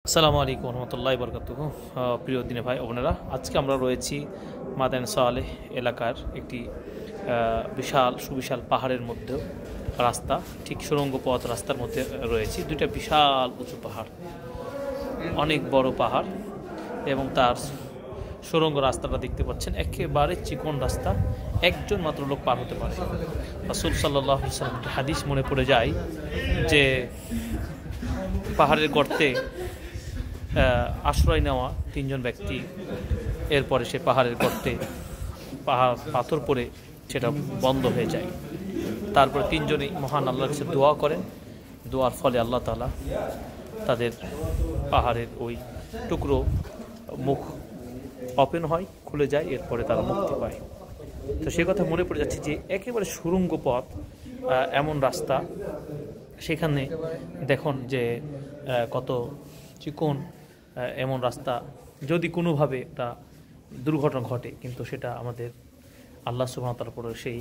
আসসালামু আলাইকুম রহমতুল্লাহি বরকাতুহু। প্রিয় দিনে ভাই বোনেরা, আজকে আমরা রয়েছি মাদান সালেহ এলাকার একটি বিশাল সুবিশাল পাহাড়ের মধ্যে রাস্তা, ঠিক সুড়ঙ্গ পথ রাস্তার মধ্যে রয়েছি। দুইটা বিশাল উঁচু পাহাড়, অনেক বড় পাহাড়, এবং তার সুড়ঙ্গ রাস্তাটা দেখতে পাচ্ছেন, একেবারে চিকন রাস্তা, একজন মাত্র লোক পার হতে পারে। রাসূল সাল্লাল্লাহু আলাইহি ওয়াসাল্লাম একটি হাদিস মনে পড়ে যায় যে পাহাড়ের গর্তে আশ্রয় নেওয়া তিনজন ব্যক্তি, এরপরে সে পাহাড়ের গর্তে পাথর পড়ে সেটা বন্ধ হয়ে যায়। তারপরে তিনজনেই মহান আল্লাহর কাছে দোয়া করেন, দোয়ার ফলে আল্লাহ তাআলা তাদের পাহাড়ের ওই টুকরো মুখ ওপেন হয়, খুলে যায়, এরপরে তারা মুক্তি পায়। তো সে কথা মনে পড়ে যাচ্ছে যে একেবারে সুড়ঙ্গ পথ, এমন রাস্তা, সেখানে দেখুন যে কত চিকন এমন রাস্তা, যদি কোনোভাবে একটা দুর্ঘটনা ঘটে, কিন্তু সেটা আমাদের আল্লাহ সুবহানাহু ওয়া তাআলার উপরে সেই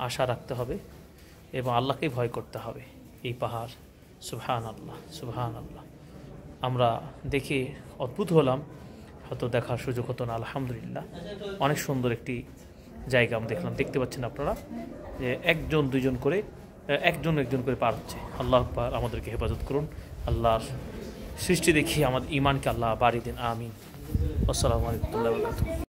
আশা রাখতে হবে এবং আল্লাহকেই ভয় করতে হবে। এই পাহাড়, সুবহানাল্লাহ সুবহানাল্লাহ, আমরা দেখে অদ্ভুত হলাম, হয়তো দেখার সুযোগ হতো না। আলহামদুলিল্লাহ, অনেক সুন্দর একটি জায়গা আমরা দেখলাম। দেখতে পাচ্ছেন আপনারা যে একজন দুইজন করে, একজন করে পার হচ্ছে। আল্লাহ আকবার, আমাদেরকে হেফাজত করুন। আল্লাহর সৃষ্টি দেখি আমাদের ঈমানকে আল্লাহ বাড়িয়ে দিন, আমিন। আসসালামু আলাইকুম ওয়া রাহমাতুল্লাহি ওয়া বারাকাতুহু।